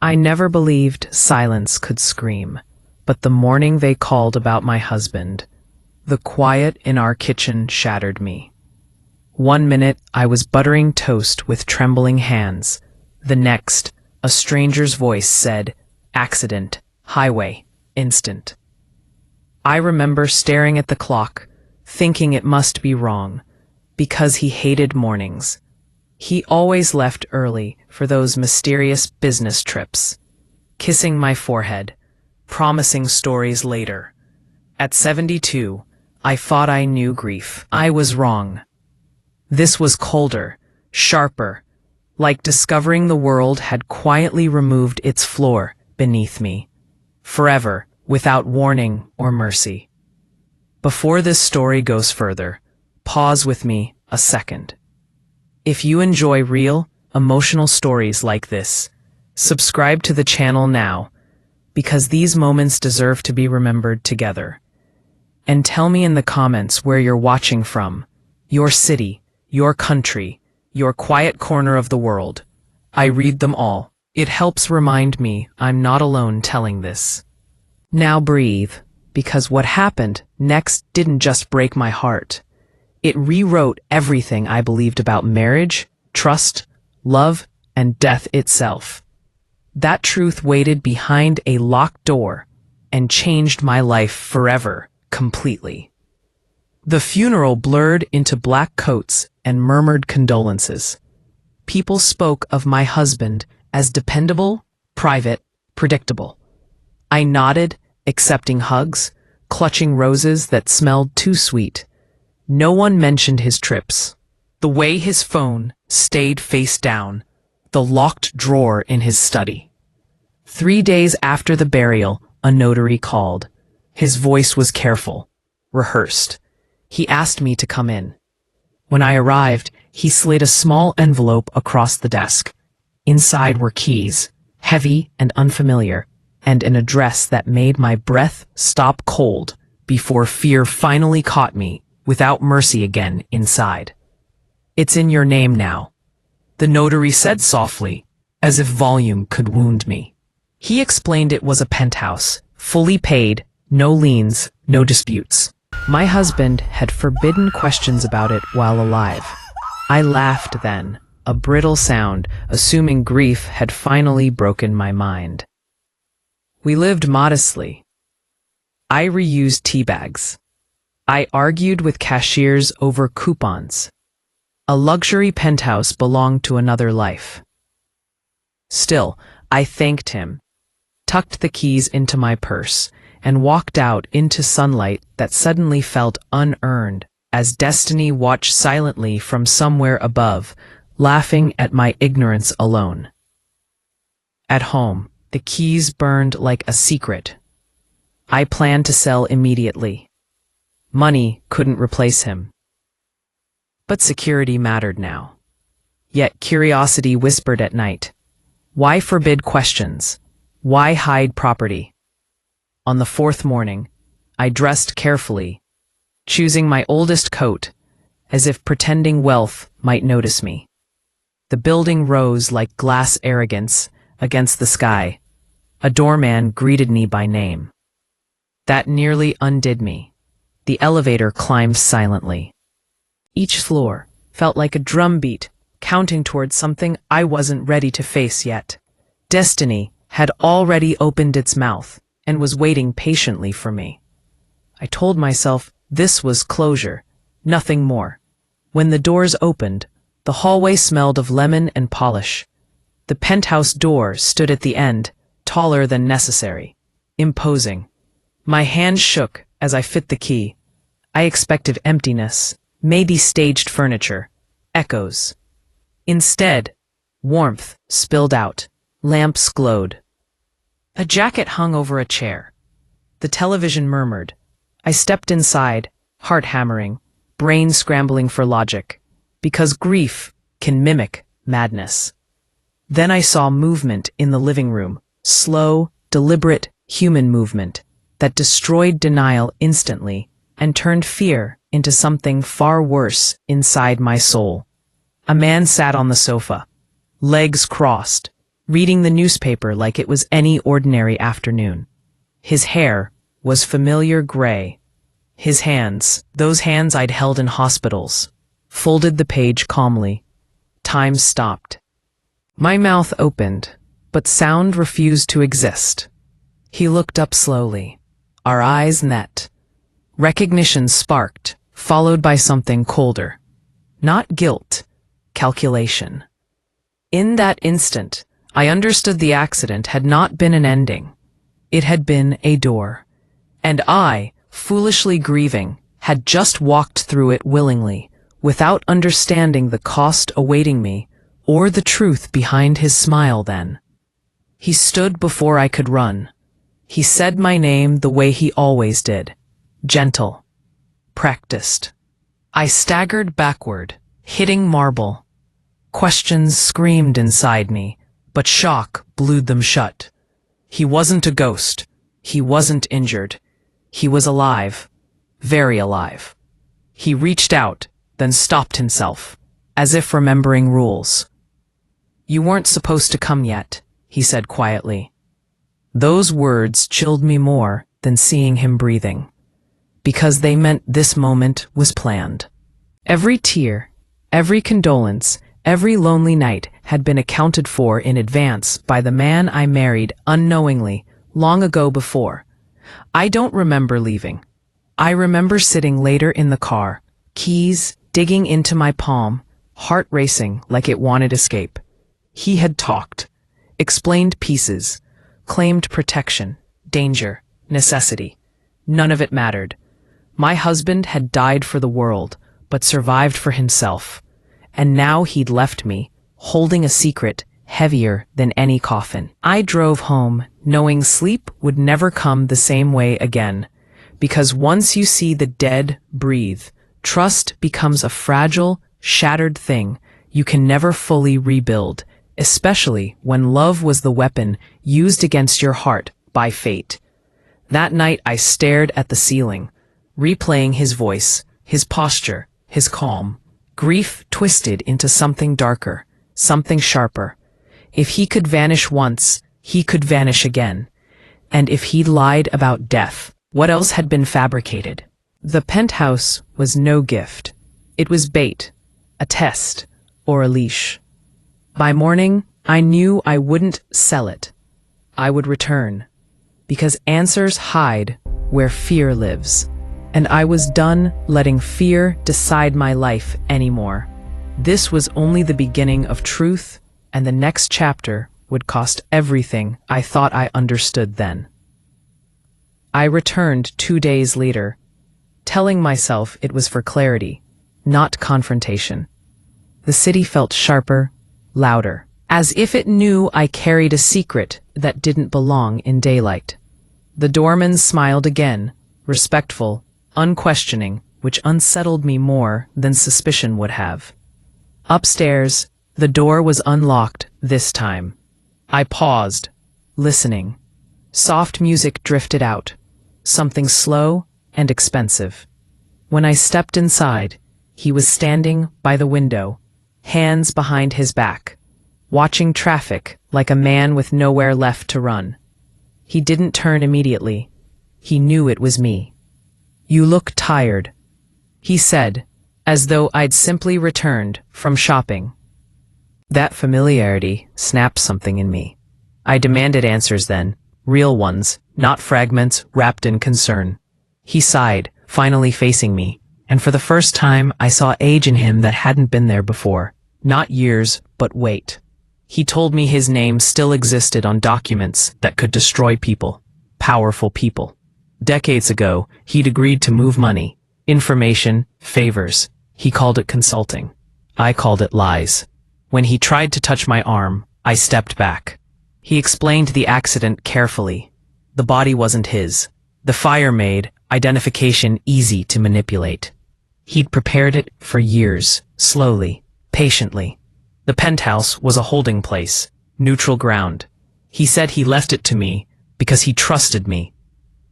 I never believed silence could scream, but the morning they called about my husband, the quiet in our kitchen shattered me. 1 minute, I was buttering toast with trembling hands. The next, a stranger's voice said, "Accident, highway, instant." I remember staring at the clock, thinking it must be wrong, because he hated mornings. He always left early for those mysterious business trips, kissing my forehead, promising stories later. At 72, I thought I knew grief. I was wrong. This was colder, sharper, like discovering the world had quietly removed its floor beneath me, forever, without warning or mercy. Before this story goes further, pause with me a second. If you enjoy real, emotional stories like this, subscribe to the channel now, because these moments deserve to be remembered together. And tell me in the comments where you're watching from, your city, your country, your quiet corner of the world. I read them all. It helps remind me I'm not alone telling this. Now breathe, because what happened next didn't just break my heart. It rewrote everything I believed about marriage, trust, love, and death itself. That truth waited behind a locked door and changed my life forever, completely. The funeral blurred into black coats and murmured condolences. People spoke of my husband as dependable, private, predictable. I nodded, accepting hugs, clutching roses that smelled too sweet. No one mentioned his trips, the way his phone stayed face down, the locked drawer in his study. 3 days after the burial, a notary called. His voice was careful, rehearsed. He asked me to come in. When I arrived, he slid a small envelope across the desk. Inside were keys, heavy and unfamiliar, and an address that made my breath stop cold before fear finally caught me, without mercy again inside. "It's in your name now," the notary said softly, as if volume could wound me. He explained it was a penthouse, fully paid, no liens, no disputes. My husband had forbidden questions about it while alive. I laughed then, a brittle sound, assuming grief had finally broken my mind. We lived modestly. I reused tea bags. I argued with cashiers over coupons. A luxury penthouse belonged to another life. Still, I thanked him, tucked the keys into my purse, and walked out into sunlight that suddenly felt unearned, as destiny watched silently from somewhere above, laughing at my ignorance alone. At home, the keys burned like a secret. I planned to sell immediately. Money couldn't replace him. But security mattered now. Yet curiosity whispered at night. Why forbid questions? Why hide property? On the 4th morning, I dressed carefully, choosing my oldest coat, as if pretending wealth might notice me. The building rose like glass arrogance against the sky. A doorman greeted me by name. That nearly undid me. The elevator climbed silently. Each floor felt like a drumbeat, counting towards something I wasn't ready to face yet. Destiny had already opened its mouth and was waiting patiently for me. I told myself this was closure, nothing more. When the doors opened, the hallway smelled of lemon and polish. The penthouse door stood at the end, taller than necessary, imposing. My hand shook as I fit the key. I expected emptiness, maybe staged furniture, echoes. Instead, warmth spilled out, lamps glowed. A jacket hung over a chair. The television murmured. I stepped inside, heart hammering, brain scrambling for logic, because grief can mimic madness. Then I saw movement in the living room, slow, deliberate, human movement that destroyed denial instantly and turned fear into something far worse inside my soul. A man sat on the sofa, legs crossed, reading the newspaper like it was any ordinary afternoon. His hair was familiar gray. His hands, those hands I'd held in hospitals, folded the page calmly. Time stopped. My mouth opened, but sound refused to exist. He looked up slowly. Our eyes met. Recognition sparked, followed by something colder. Not guilt, calculation. In that instant, I understood the accident had not been an ending. It had been a door. And I, foolishly grieving, had just walked through it willingly, without understanding the cost awaiting me, or the truth behind his smile then. He stood before I could run. He said my name the way he always did. Gentle. Practiced. I staggered backward, hitting marble. Questions screamed inside me, but shock blew them shut. He wasn't a ghost. He wasn't injured. He was alive. Very alive. He reached out, then stopped himself, as if remembering rules. You weren't supposed to come yet, he said quietly. Those words chilled me more than seeing him breathing, because they meant this moment was planned. Every tear, every condolence, every lonely night had been accounted for in advance by the man I married unknowingly long ago before. I don't remember leaving. I remember sitting later in the car, keys digging into my palm, heart racing like it wanted escape. He had talked, explained pieces, claimed protection, danger, necessity. None of it mattered. My husband had died for the world, but survived for himself. And now he'd left me, holding a secret heavier than any coffin. I drove home, knowing sleep would never come the same way again, because once you see the dead breathe, trust becomes a fragile, shattered thing you can never fully rebuild, especially when love was the weapon used against your heart by fate. That night I stared at the ceiling, replaying his voice, his posture, his calm. Grief twisted into something darker, something sharper. If he could vanish once, he could vanish again. And if he lied about death, what else had been fabricated? The penthouse was no gift. It was bait, a test, or a leash. By morning, I knew I wouldn't sell it. I would return, because answers hide where fear lives. And I was done letting fear decide my life anymore. This was only the beginning of truth, and the next chapter would cost everything I thought I understood then. I returned 2 days later, telling myself it was for clarity, not confrontation. The city felt sharper, louder, as if it knew I carried a secret that didn't belong in daylight. The doorman smiled again, respectful, unquestioning, which unsettled me more than suspicion would have. Upstairs, the door was unlocked this time. I paused, listening. Soft music drifted out, something slow and expensive. When I stepped inside, he was standing by the window, hands behind his back, watching traffic like a man with nowhere left to run. He didn't turn immediately. He knew it was me. You look tired, he said, as though I'd simply returned from shopping. That familiarity snapped something in me. I demanded answers then, real ones, not fragments wrapped in concern. He sighed, finally facing me, and for the first time I saw age in him that hadn't been there before. Not years, but weight. He told me his name still existed on documents that could destroy people, powerful people. Decades ago, he'd agreed to move money, information, favors. He called it consulting. I called it lies. When he tried to touch my arm, I stepped back. He explained the accident carefully. The body wasn't his. The fire made identification easy to manipulate. He'd prepared it for years, slowly, patiently. The penthouse was a holding place, neutral ground. He said he left it to me because he trusted me.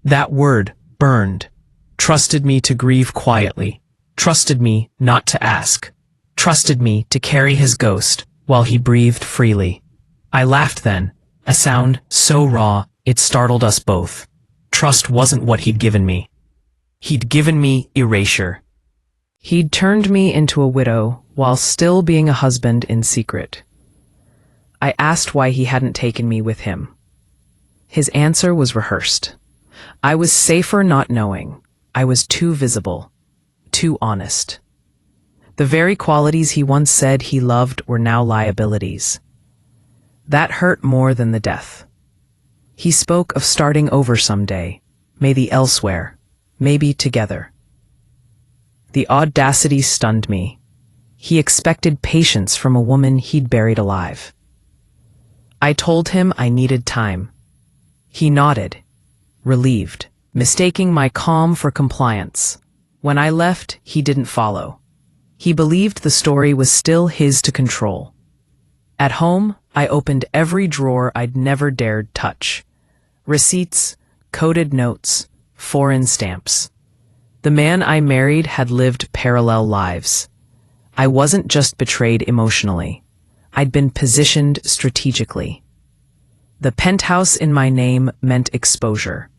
That word burned. Trusted me to grieve quietly. Trusted me not to ask. Trusted me to carry his ghost while he breathed freely. I laughed then, a sound so raw it startled us both. Trust wasn't what he'd given me. He'd given me erasure. He'd turned me into a widow while still being a husband in secret. I asked why he hadn't taken me with him. His answer was rehearsed. I was safer not knowing. I was too visible, too honest. The very qualities he once said he loved were now liabilities. That hurt more than the death. He spoke of starting over someday, maybe elsewhere, maybe together. The audacity stunned me. He expected patience from a woman he'd buried alive. I told him I needed time. He nodded, relieved, mistaking my calm for compliance. When I left, he didn't follow. He believed the story was still his to control. At home, I opened every drawer I'd never dared touch. Receipts, coded notes, foreign stamps. The man I married had lived parallel lives. I wasn't just betrayed emotionally. I'd been positioned strategically. The penthouse in my name meant exposure.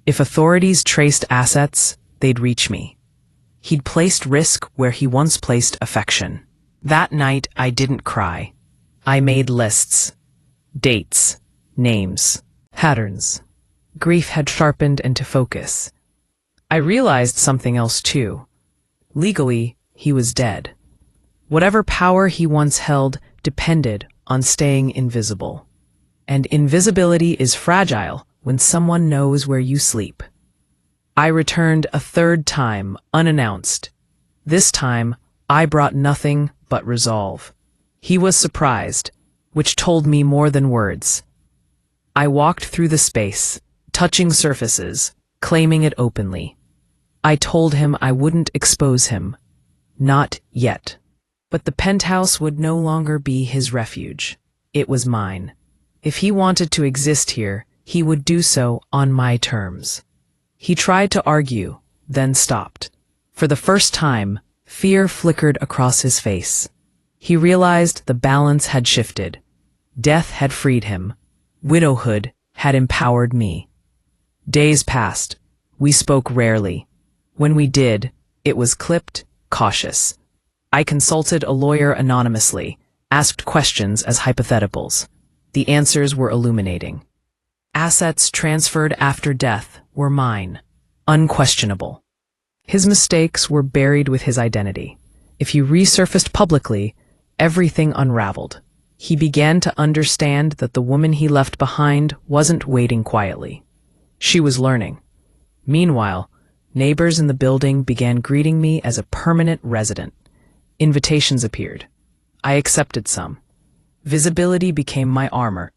If authorities traced assets, they'd reach me. He'd placed risk where he once placed affection. That night, I didn't cry. I made lists. Dates. Names. Patterns. Grief had sharpened into focus. I realized something else too. Legally, he was dead. Whatever power he once held depended on staying invisible. And invisibility is fragile when someone knows where you sleep. I returned a third time, unannounced. This time, I brought nothing but resolve. He was surprised, which told me more than words. I walked through the space, touching surfaces, claiming it openly. I told him I wouldn't expose him. Not yet. But the penthouse would no longer be his refuge. It was mine. If he wanted to exist here, he would do so on my terms. He tried to argue, then stopped. For the first time, fear flickered across his face. He realized the balance had shifted. Death had freed him. Widowhood had empowered me. Days passed. We spoke rarely. When we did, it was clipped, cautious. I consulted a lawyer anonymously, asked questions as hypotheticals. The answers were illuminating. Assets transferred after death were mine, unquestionable. His mistakes were buried with his identity. If he resurfaced publicly, everything unraveled. He began to understand that the woman he left behind wasn't waiting quietly. She was learning. Meanwhile, neighbors in the building began greeting me as a permanent resident. Invitations appeared. I accepted some. Visibility became my armor.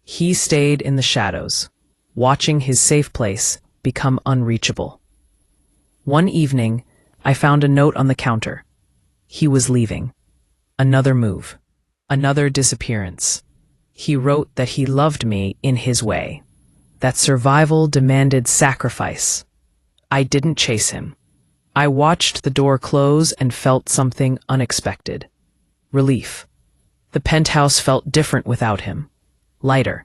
He stayed in the shadows, watching his safe place become unreachable. One evening, I found a note on the counter. He was leaving. Another move. Another disappearance. He wrote that he loved me in his way. That survival demanded sacrifice. I didn't chase him. I watched the door close and felt something unexpected. Relief. The penthouse felt different without him. Lighter.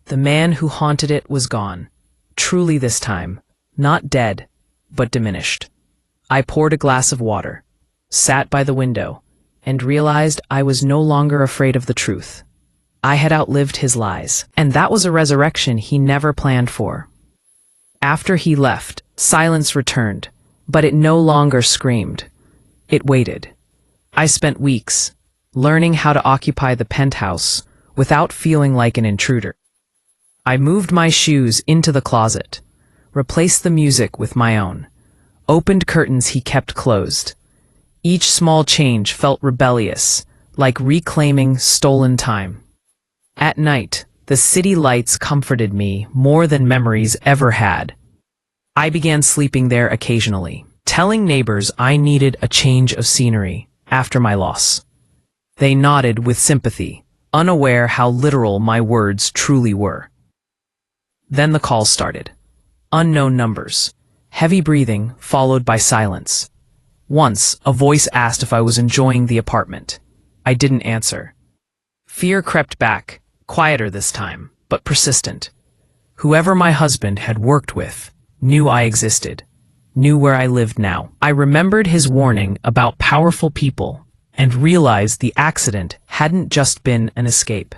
The man who haunted it was gone. Truly this time. Not dead, but diminished. I poured a glass of water, sat by the window, and realized I was no longer afraid of the truth. I had outlived his lies, and that was a resurrection he never planned for. After he left, silence returned, but it no longer screamed. It waited. I spent weeks learning how to occupy the penthouse without feeling like an intruder. I moved my shoes into the closet, replaced the music with my own, opened curtains he kept closed. Each small change felt rebellious, like reclaiming stolen time. At night, the city lights comforted me more than memories ever had. I began sleeping there occasionally, telling neighbors I needed a change of scenery after my loss. They nodded with sympathy, unaware how literal my words truly were. Then the calls started. Unknown numbers, heavy breathing followed by silence. Once, a voice asked if I was enjoying the apartment. I didn't answer. Fear crept back, quieter this time, but persistent. Whoever my husband had worked with knew I existed, knew where I lived now. I remembered his warning about powerful people and realized the accident hadn't just been an escape.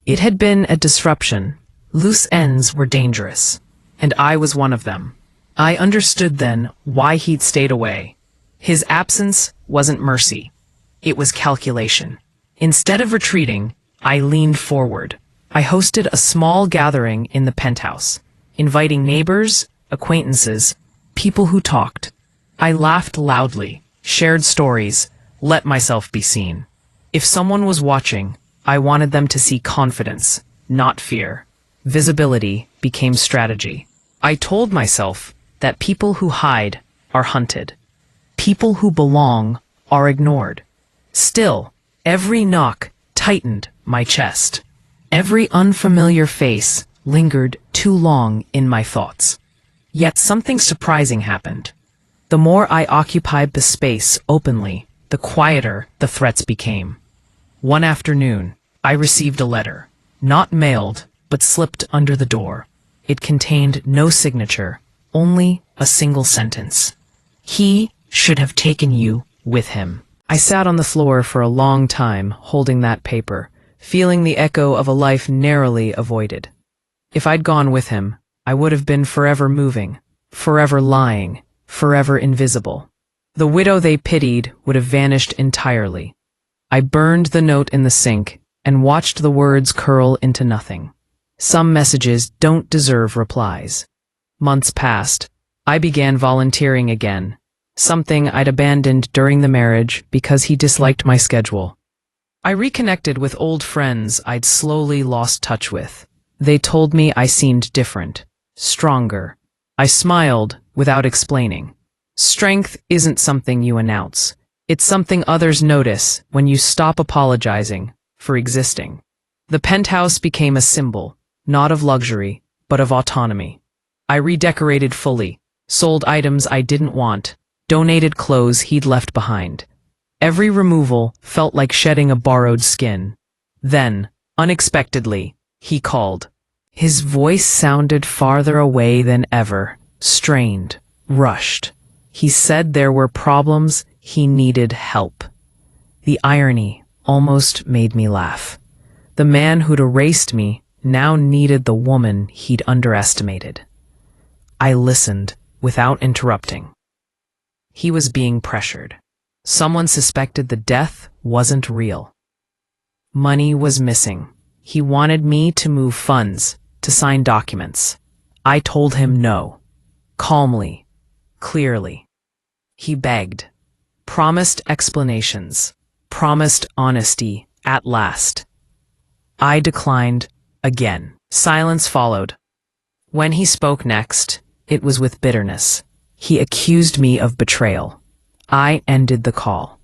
It had been a disruption. Loose ends were dangerous, and I was one of them. I understood then why he'd stayed away. His absence wasn't mercy. It was calculation. Instead of retreating, I leaned forward. I hosted a small gathering in the Penthouse, inviting neighbors, acquaintances, people who talked. I laughed loudly, shared stories, let myself be seen. If someone was watching, I wanted them to see confidence, not fear. Visibility became strategy. I told myself that people who hide are hunted. People who belong are ignored. Still, every knock tightened my chest. Every unfamiliar face lingered too long in my thoughts. Yet something surprising happened. The more I occupied the space openly, the quieter the threats became. One afternoon, I received a letter, not mailed, but slipped under the door. It contained no signature, only a single sentence. He should have taken you with him. I sat on the floor for a long time, holding that paper, feeling the echo of a life narrowly avoided. If I'd gone with him, I would have been forever moving, forever lying, forever invisible. The widow they pitied would have vanished entirely. I burned the note in the sink and watched the words curl into nothing. Some messages don't deserve replies. Months passed. I began volunteering again, something I'd abandoned during the marriage because he disliked my schedule. I reconnected with old friends I'd slowly lost touch with. They told me I seemed different, stronger. I smiled without explaining. Strength isn't something you announce. It's something others notice when you stop apologizing for existing. The Penthouse became a symbol, not of luxury, but of autonomy. I redecorated fully, sold items I didn't want, donated clothes he'd left behind. Every removal felt like shedding a borrowed skin. Then, unexpectedly, he called. His voice sounded farther away than ever, strained, rushed. He said there were problems, he needed help. The irony almost made me laugh. The man who'd erased me now needed the woman he'd underestimated. I listened without interrupting. He was being pressured. Someone suspected the death wasn't real. Money was missing. He wanted me to move funds, to sign documents. I told him no. Calmly, clearly. He begged, promised explanations, promised honesty at last. I declined again. Silence followed. When he spoke next, it was with bitterness. He accused me of betrayal. I ended the call.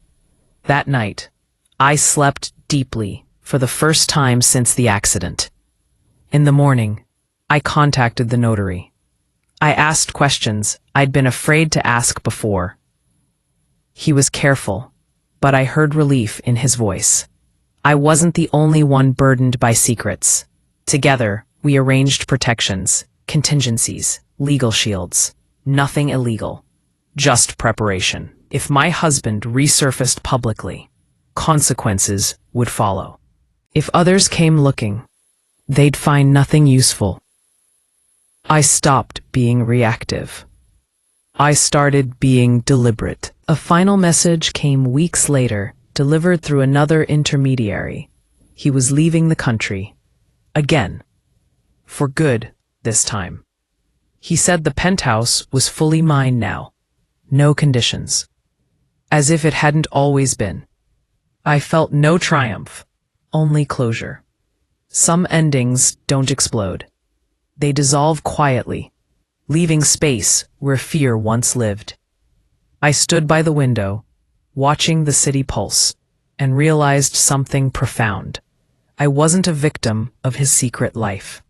That night, I slept deeply for the first time since the accident. In the morning, I contacted the notary. I asked questions I'd been afraid to ask before. He was careful, but I heard relief in his voice. I wasn't the only one burdened by secrets. Together, we arranged protections, contingencies, legal shields. Nothing illegal, just preparation. If my husband resurfaced publicly, consequences would follow. If others came looking, they'd find nothing useful. I stopped being reactive. I started being deliberate. A final message came weeks later, delivered through another intermediary. He was leaving the country. Again. For good, this time. He said the Penthouse was fully mine now. No conditions. As if it hadn't always been. I felt no triumph, only closure. Some endings don't explode. They dissolve quietly, leaving space where fear once lived. I stood by the window, watching the city pulse, and realized something profound. I wasn't a victim of his secret life.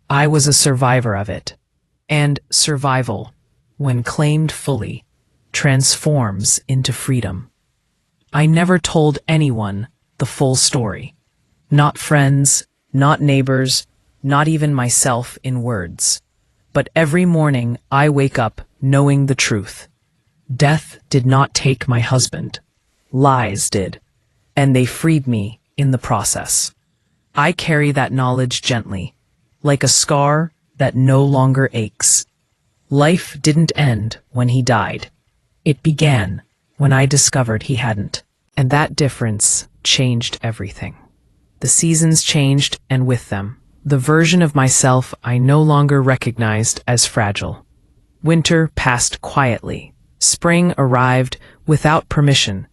I was a survivor of it. And survival, when claimed fully, transforms into freedom. I never told anyone the full story. Not friends, not neighbors, not even myself in words. But every morning I wake up knowing the truth. Death did not take my husband. Lies did. And they freed me in the process. I carry that knowledge gently, like a scar that no longer aches. Life didn't end when he died. It began when I discovered he hadn't. And that difference changed everything. The seasons changed, and with them, the version of myself I no longer recognized as fragile. Winter passed quietly. Spring arrived without permission,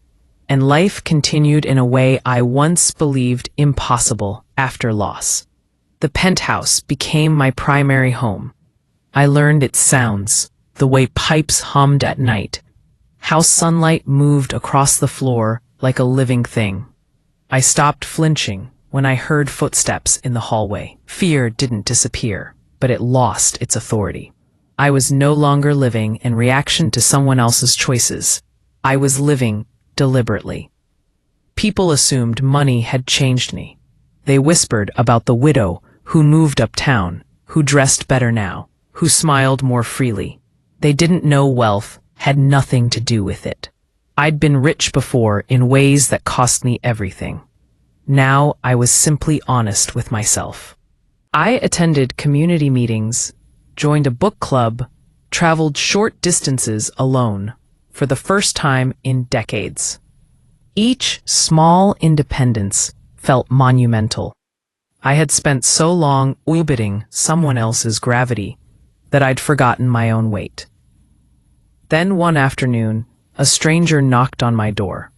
and life continued in a way I once believed impossible after loss. The penthouse became my primary home. I learned its sounds, the way pipes hummed at night, how sunlight moved across the floor like a living thing. I stopped flinching when I heard footsteps in the hallway. Fear didn't disappear, but it lost its authority. I was no longer living in reaction to someone else's choices. I was living deliberately. People assumed money had changed me. They whispered about the widow who moved uptown, who dressed better now, who smiled more freely. They didn't know wealth had nothing to do with it. I'd been rich before in ways that cost me everything. Now I was simply honest with myself. I attended community meetings, joined a book club, traveled short distances alone for the first time in decades. Each small independence felt monumental. I had spent so long orbiting someone else's gravity that I'd forgotten my own weight. Then one afternoon, a stranger knocked on my door.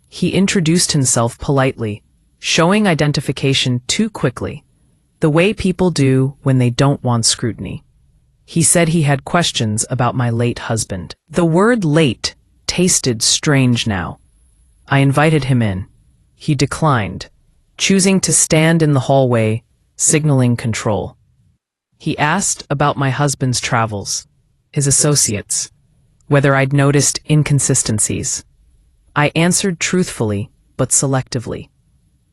He introduced himself politely, showing identification too quickly, the way people do when they don't want scrutiny. He said he had questions about my late husband. The word late tasted strange now. I invited him in. He declined, choosing to stand in the hallway, signaling control. He asked about my husband's travels, his associates, whether I'd noticed inconsistencies. I answered truthfully, but selectively.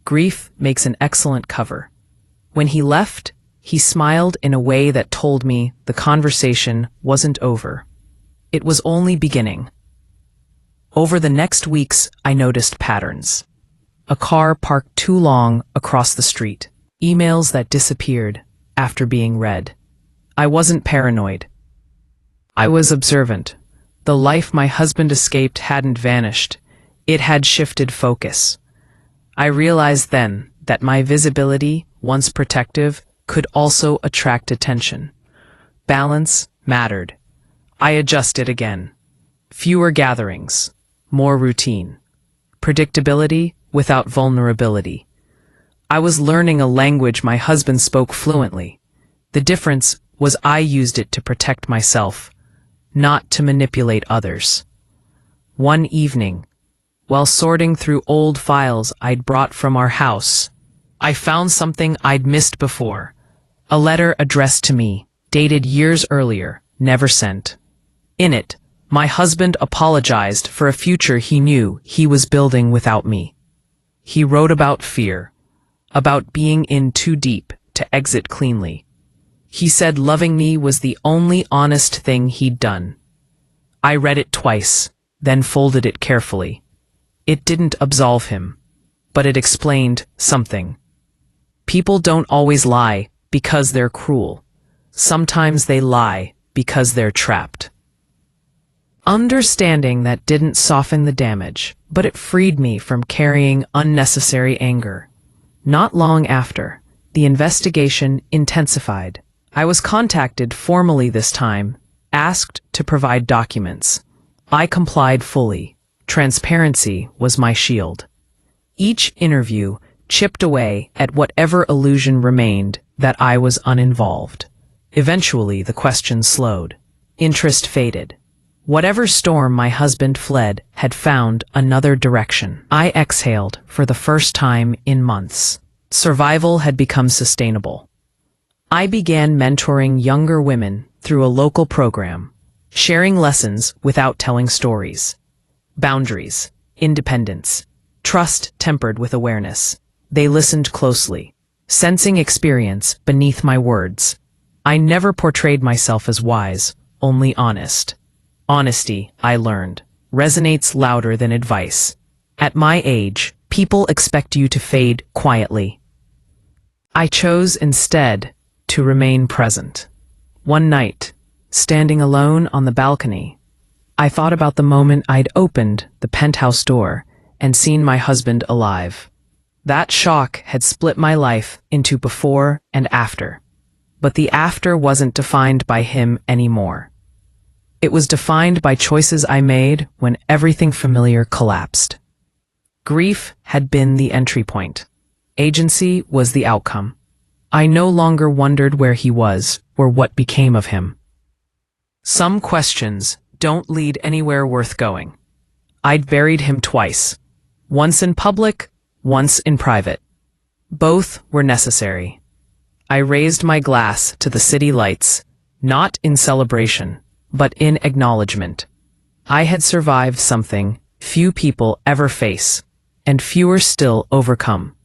Grief makes an excellent cover. When he left, he smiled in a way that told me the conversation wasn't over. It was only beginning. Over the next weeks, I noticed patterns. A car parked too long across the street. Emails that disappeared after being read. I wasn't paranoid. I was observant. The life my husband escaped hadn't vanished. It had shifted focus. I realized then that my visibility, once protective, could also attract attention. Balance mattered. I adjusted again. Fewer gatherings, more routine. Predictability without vulnerability. I was learning a language my husband spoke fluently. The difference was I used it to protect myself, not to manipulate others. One evening, while sorting through old files I'd brought from our house, I found something I'd missed before. A letter addressed to me, dated years earlier, never sent. In it, my husband apologized for a future he knew he was building without me. He wrote about fear, about being in too deep to exit cleanly. He said loving me was the only honest thing he'd done. I read it twice, then folded it carefully. It didn't absolve him, but it explained something. People don't always lie because they're cruel. Sometimes they lie because they're trapped. Understanding that didn't soften the damage, but it freed me from carrying unnecessary anger. Not long after, the investigation intensified. I was contacted formally this time, asked to provide documents. I complied fully. Transparency was my shield. Each interview chipped away at whatever illusion remained that I was uninvolved. Eventually, the questions slowed. Interest faded. Whatever storm my husband fled had found another direction. I exhaled for the first time in months. Survival had become sustainable. I began mentoring younger women through a local program, sharing lessons without telling stories. Boundaries, independence, trust tempered with awareness. They listened closely, sensing experience beneath my words. I never portrayed myself as wise, only honest. Honesty, I learned, resonates louder than advice. At my age, people expect you to fade quietly. I chose instead to remain present. One night, standing alone on the balcony, I thought about the moment I'd opened the penthouse door and seen my husband alive. That shock had split my life into before and after. But the after wasn't defined by him anymore. It was defined by choices I made when everything familiar collapsed. Grief had been the entry point. Agency was the outcome. I no longer wondered where he was or what became of him. Some questions don't lead anywhere worth going. I'd buried him twice, once in public, once in private. Both were necessary. I raised my glass to the city lights, not in celebration, but in acknowledgement. I had survived something few people ever face, and fewer still overcome.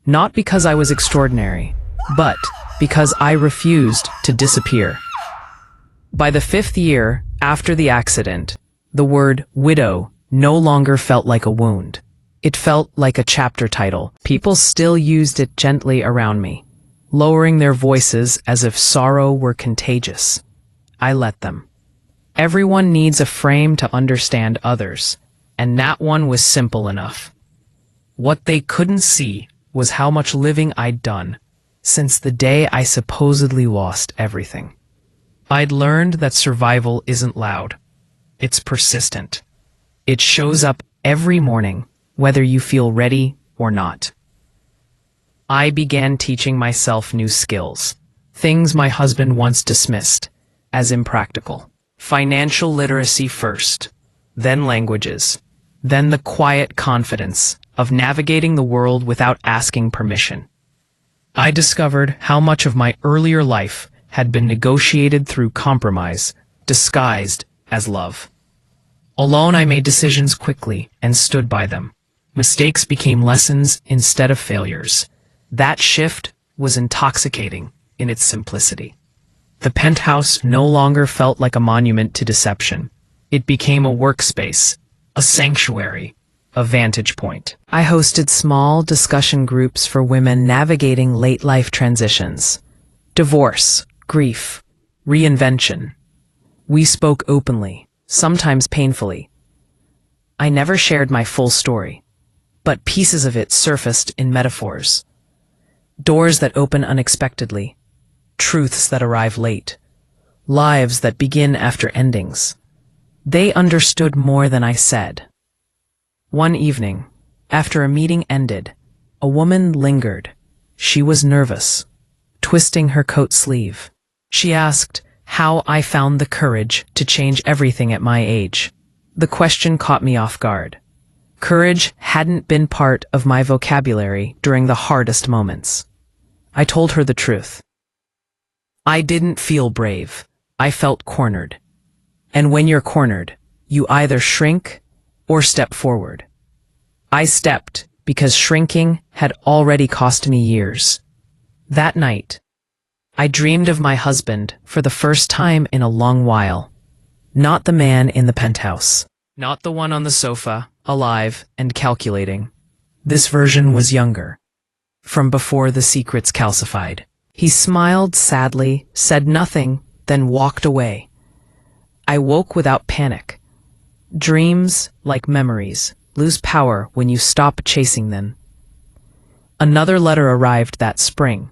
Not because I was extraordinary, but because I refused to disappear. By the 5th year after the accident, the word widow no longer felt like a wound. It felt like a chapter title. People still used it gently around me, lowering their voices as if sorrow were contagious. I let them. Everyone needs a frame to understand others, and that one was simple enough. What they couldn't see was how much living I'd done since the day I supposedly lost everything. I'd learned that survival isn't loud. It's persistent. It shows up every morning, whether you feel ready or not. I began teaching myself new skills, things my husband once dismissed as impractical. Financial literacy first, then languages, then the quiet confidence of navigating the world without asking permission. I discovered how much of my earlier life had been negotiated through compromise, disguised as love. Alone, I made decisions quickly and stood by them. Mistakes became lessons instead of failures. That shift was intoxicating in its simplicity. The penthouse no longer felt like a monument to deception. It became a workspace, a sanctuary, a vantage point. I hosted small discussion groups for women navigating late life transitions. Divorce, grief, reinvention. We spoke openly, sometimes painfully. I never shared my full story, but pieces of it surfaced in metaphors. Doors that open unexpectedly, truths that arrive late, lives that begin after endings. They understood more than I said. One evening, after a meeting ended, a woman lingered. She was nervous, twisting her coat sleeve. She asked how I found the courage to change everything at my age. The question caught me off guard. Courage hadn't been part of my vocabulary during the hardest moments. I told her the truth. I didn't feel brave. I felt cornered. And when you're cornered, you either shrink or step forward. I stepped because shrinking had already cost me years. That night, I dreamed of my husband for the first time in a long while. Not the man in the penthouse. Not the one on the sofa, alive and calculating. This version was younger, from before the secrets calcified. He smiled sadly, said nothing, then walked away. I woke without panic. Dreams, like memories, lose power when you stop chasing them. Another letter arrived that spring,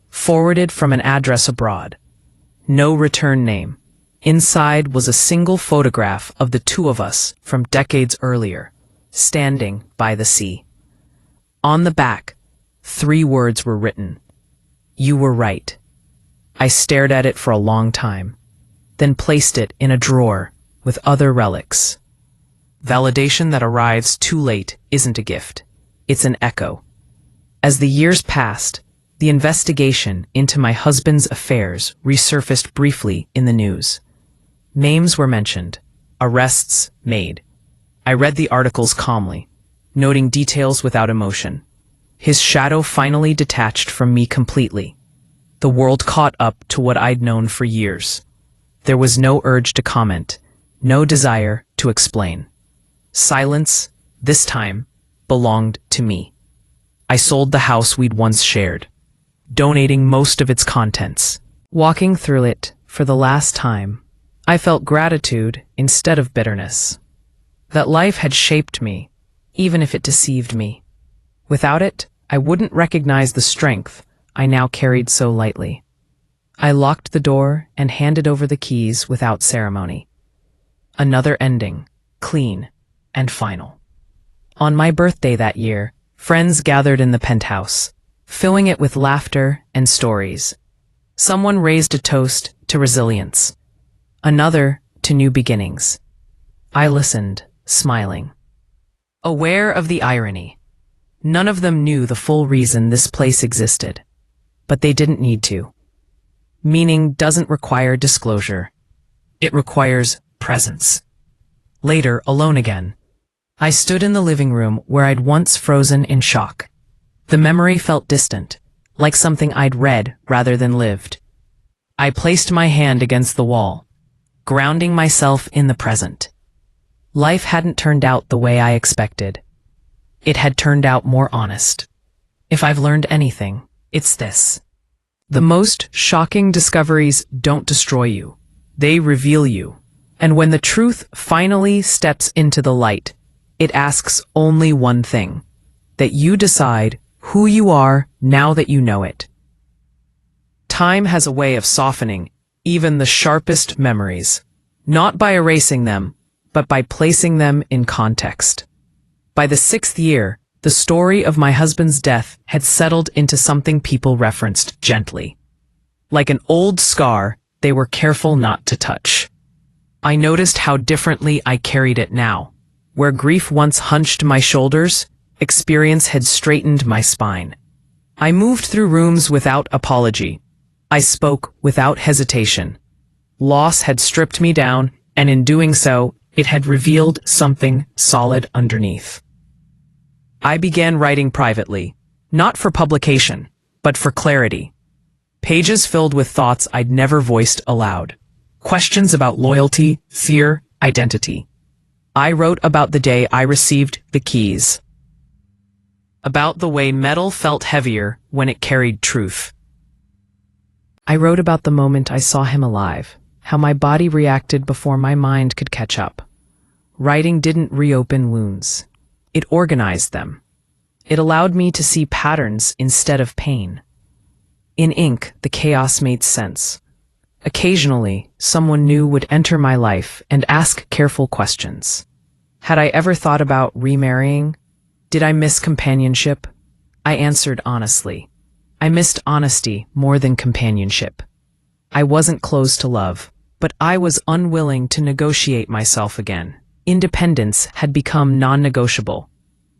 forwarded from an address abroad. No return name. Inside was a single photograph of the two of us from decades earlier, standing by the sea. On the back, 3 words were written. You were right. I stared at it for a long time, then placed it in a drawer with other relics. Validation that arrives too late isn't a gift. It's an echo. As the years passed, the investigation into my husband's affairs resurfaced briefly in the news. Names were mentioned, arrests made. I read the articles calmly. noting details without emotion. His shadow finally detached from me completely. The world caught up to what I'd known for years. There was no urge to comment, no desire to explain. Silence, this time, belonged to me. I sold the house we'd once shared, donating most of its contents. Walking through it for the last time, I felt gratitude instead of bitterness. That life had shaped me, even if it deceived me. Without it, I wouldn't recognize the strength I now carried so lightly. I locked the door and handed over the keys without ceremony. Another ending, clean and final. On my birthday that year, friends gathered in the penthouse, filling it with laughter and stories. Someone raised a toast to resilience, another to new beginnings. I listened, smiling, aware of the irony. None of them knew the full reason this place existed, but they didn't need to. Meaning doesn't require disclosure. It requires presence. Later, alone again, I stood in the living room where I'd once frozen in shock. The memory felt distant, like something I'd read rather than lived. I placed my hand against the wall, grounding myself in the present. Life hadn't turned out the way I expected. It had turned out more honest. If I've learned anything, it's this. The most shocking discoveries don't destroy you. They reveal you. And when the truth finally steps into the light, it asks only one thing: that you decide who you are now that you know it. Time has a way of softening even the sharpest memories, not by erasing them, but by placing them in context. By the 6th year, the story of my husband's death had settled into something people referenced gently. Like an old scar they were careful not to touch. I noticed how differently I carried it now. Where grief once hunched my shoulders, experience had straightened my spine. I moved through rooms without apology. I spoke without hesitation. Loss had stripped me down, and in doing so, it had revealed something solid underneath. I began writing privately, not for publication, but for clarity. Pages filled with thoughts I'd never voiced aloud. Questions about loyalty, fear, identity. I wrote about the day I received the keys. About the way metal felt heavier when it carried truth. I wrote about the moment I saw him alive, how my body reacted before my mind could catch up. Writing didn't reopen wounds. It organized them. It allowed me to see patterns instead of pain. In ink, the chaos made sense. Occasionally, someone new would enter my life and ask careful questions. Had I ever thought about remarrying? Did I miss companionship? I answered honestly. I missed honesty more than companionship. I wasn't closed to love, but I was unwilling to negotiate myself again. Independence had become non-negotiable.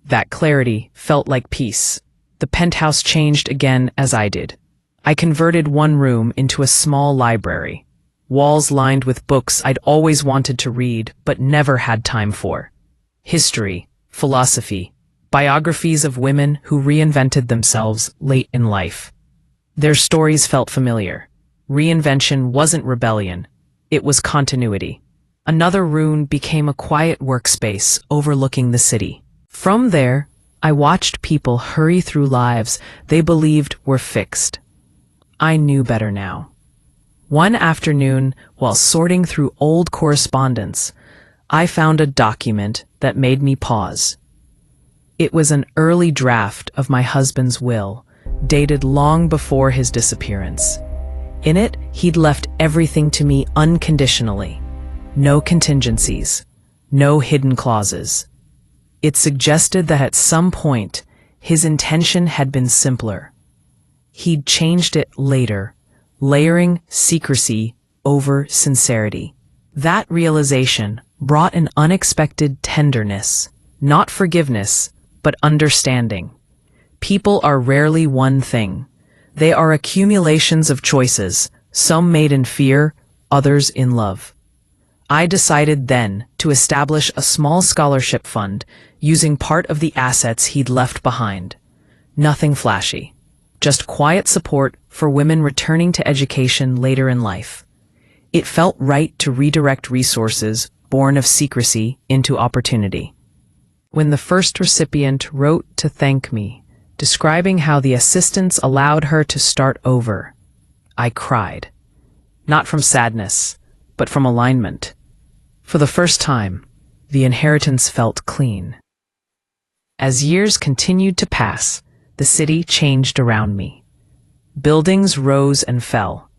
That clarity felt like peace. The penthouse changed again as I did. I converted one room into a small library. Walls lined with books I'd always wanted to read but never had time for. History, philosophy, biographies of women who reinvented themselves late in life. Their stories felt familiar. Reinvention wasn't rebellion. It was continuity. Another room became a quiet workspace overlooking the city. From there, I watched people hurry through lives they believed were fixed. I knew better now. One afternoon, while sorting through old correspondence, I found a document that made me pause. It was an early draft of my husband's will, dated long before his disappearance. In it, he'd left everything to me unconditionally. No contingencies, no hidden clauses. It suggested that at some point, his intention had been simpler. He'd changed it later, layering secrecy over sincerity. That realization brought an unexpected tenderness, not forgiveness, but understanding. People are rarely one thing. They are accumulations of choices, some made in fear, others in love. I decided then to establish a small scholarship fund using part of the assets he'd left behind. Nothing flashy, just quiet support for women returning to education later in life. It felt right to redirect resources born of secrecy into opportunity. When the first recipient wrote to thank me, describing how the assistance allowed her to start over, I cried. Not from sadness, but from alignment. For the first time, the inheritance felt clean. As years continued to pass, the city changed around me. Buildings rose and fell.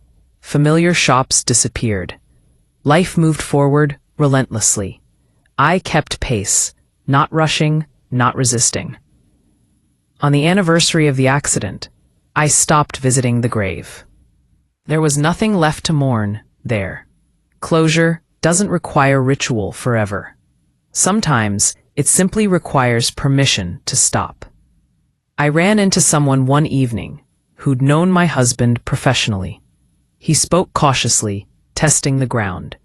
Familiar shops disappeared. Life moved forward relentlessly. I kept pace, not rushing, not resisting. On the anniversary of the accident, I stopped visiting the grave. There was nothing left to mourn there. Closure doesn't require ritual forever. Sometimes it simply requires permission to stop. I ran into someone one evening who'd known my husband professionally. He spoke cautiously, testing the ground.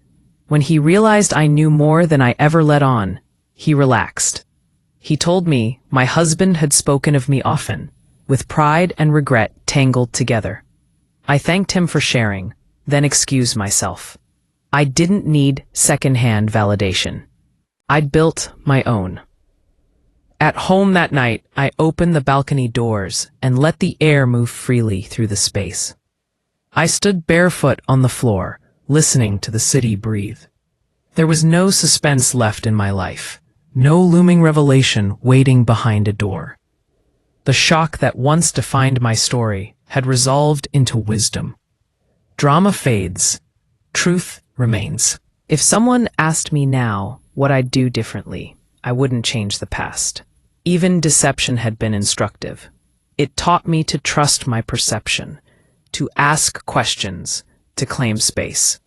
When he realized I knew more than I ever let on, he relaxed. He told me my husband had spoken of me often, with pride and regret tangled together. I thanked him for sharing, then excused myself. I didn't need second-hand validation. I'd built my own. At home that night, I opened the balcony doors and let the air move freely through the space. I stood barefoot on the floor, listening to the city breathe. There was no suspense left in my life, no looming revelation waiting behind a door. The shock that once defined my story had resolved into wisdom. Drama fades. Truth remains. If someone asked me now what I'd do differently, I wouldn't change the past. Even deception had been instructive. It taught me to trust my perception, to ask questions, to claim space.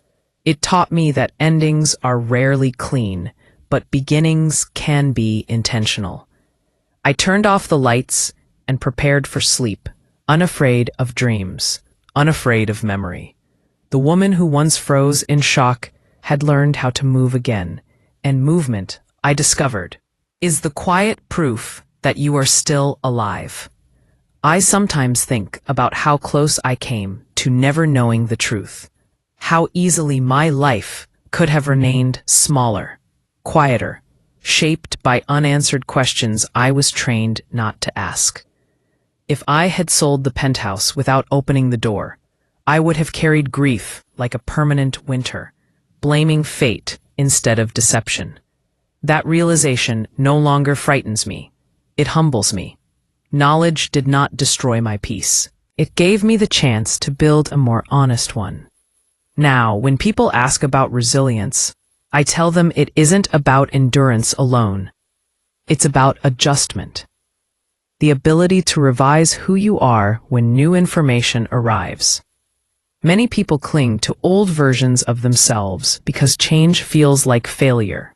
It taught me that endings are rarely clean, but beginnings can be intentional. I turned off the lights and prepared for sleep, unafraid of dreams, unafraid of memory. The woman who once froze in shock had learned how to move again, and movement, I discovered, is the quiet proof that you are still alive. I sometimes think about how close I came to never knowing the truth, how easily my life could have remained smaller, quieter, shaped by unanswered questions I was trained not to ask. If I had sold the penthouse without opening the door, I would have carried grief like a permanent winter, blaming fate instead of deception. That realization no longer frightens me. It humbles me. Knowledge did not destroy my peace. It gave me the chance to build a more honest one. Now, when people ask about resilience, I tell them it isn't about endurance alone. It's about adjustment. The ability to revise who you are when new information arrives. Many people cling to old versions of themselves because change feels like failure.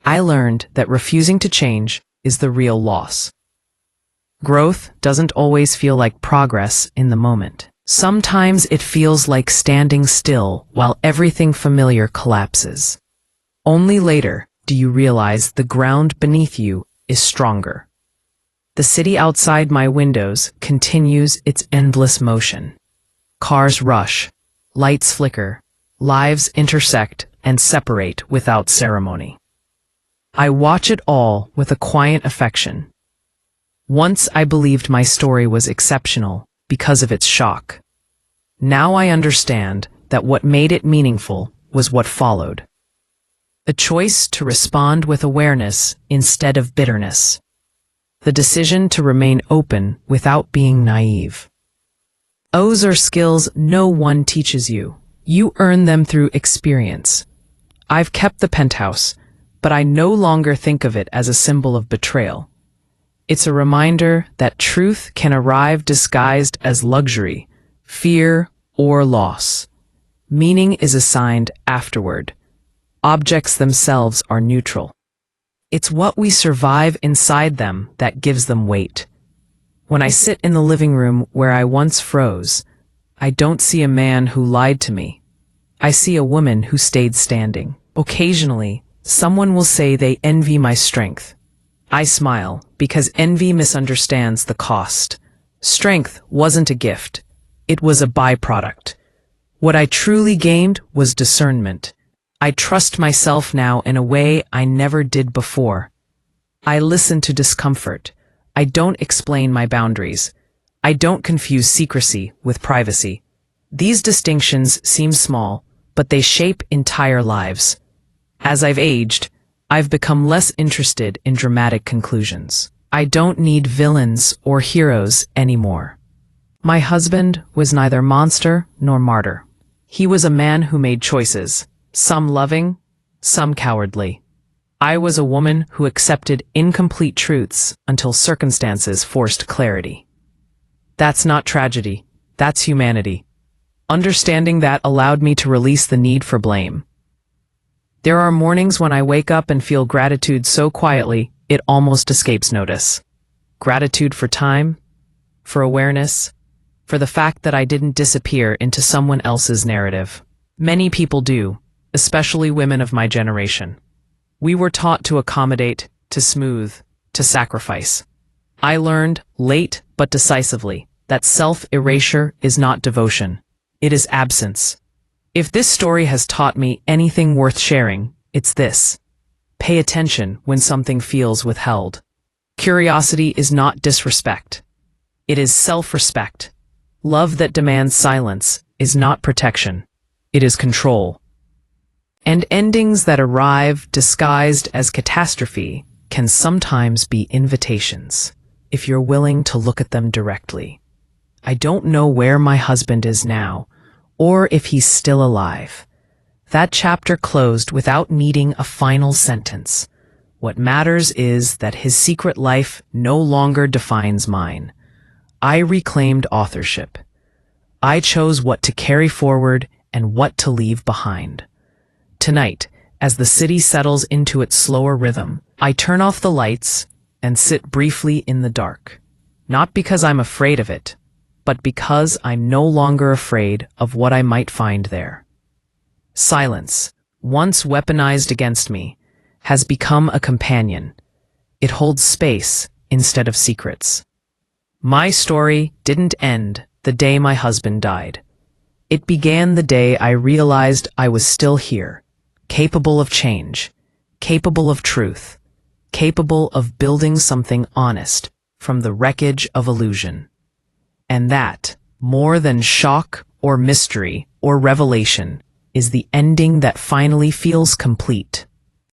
I learned that refusing to change is the real loss. Growth doesn't always feel like progress in the moment. Sometimes it feels like standing still while everything familiar collapses. Only later do you realize the ground beneath you is stronger. The city outside my windows continues its endless motion. Cars rush, lights flicker, lives intersect and separate without ceremony. I watch it all with a quiet affection. Once I believed my story was exceptional because of its shock. Now I understand that what made it meaningful was what followed. A choice to respond with awareness instead of bitterness. The decision to remain open without being naive. Those are skills no one teaches you. You earn them through experience. I've kept the penthouse, but I no longer think of it as a symbol of betrayal. It's a reminder that truth can arrive disguised as luxury, fear, or loss. Meaning is assigned afterward. Objects themselves are neutral. It's what we survive inside them that gives them weight. When I sit in the living room where I once froze, I don't see a man who lied to me. I see a woman who stayed standing. Occasionally, someone will say they envy my strength. I smile because envy misunderstands the cost. Strength wasn't a gift. It was a byproduct. What I truly gained was discernment. I trust myself now in a way I never did before. I listen to discomfort. I don't explain my boundaries. I don't confuse secrecy with privacy. These distinctions seem small, but they shape entire lives. As I've aged, I've become less interested in dramatic conclusions. I don't need villains or heroes anymore. My husband was neither monster nor martyr. He was a man who made choices, some loving, some cowardly. I was a woman who accepted incomplete truths until circumstances forced clarity. That's not tragedy, that's humanity. Understanding that allowed me to release the need for blame. There are mornings when I wake up and feel gratitude so quietly, it almost escapes notice. Gratitude for time, for awareness, for the fact that I didn't disappear into someone else's narrative. Many people do, especially women of my generation. We were taught to accommodate, to smooth, to sacrifice. I learned, late but decisively, that self-erasure is not devotion. It is absence. If this story has taught me anything worth sharing, it's this. Pay attention when something feels withheld. Curiosity is not disrespect. It is self-respect. Love that demands silence is not protection. It is control. And endings that arrive disguised as catastrophe can sometimes be invitations, if you're willing to look at them directly. I don't know where my husband is now, or if he's still alive. That chapter closed without needing a final sentence. What matters is that his secret life no longer defines mine. I reclaimed authorship. I chose what to carry forward and what to leave behind. Tonight, as the city settles into its slower rhythm, I turn off the lights and sit briefly in the dark. Not because I'm afraid of it, but because I'm no longer afraid of what I might find there. Silence, once weaponized against me, has become a companion. It holds space instead of secrets. My story didn't end the day my husband died. It began the day I realized I was still here, capable of change, capable of truth, capable of building something honest from the wreckage of illusion. And that, more than shock or mystery or revelation, is the ending that finally feels complete.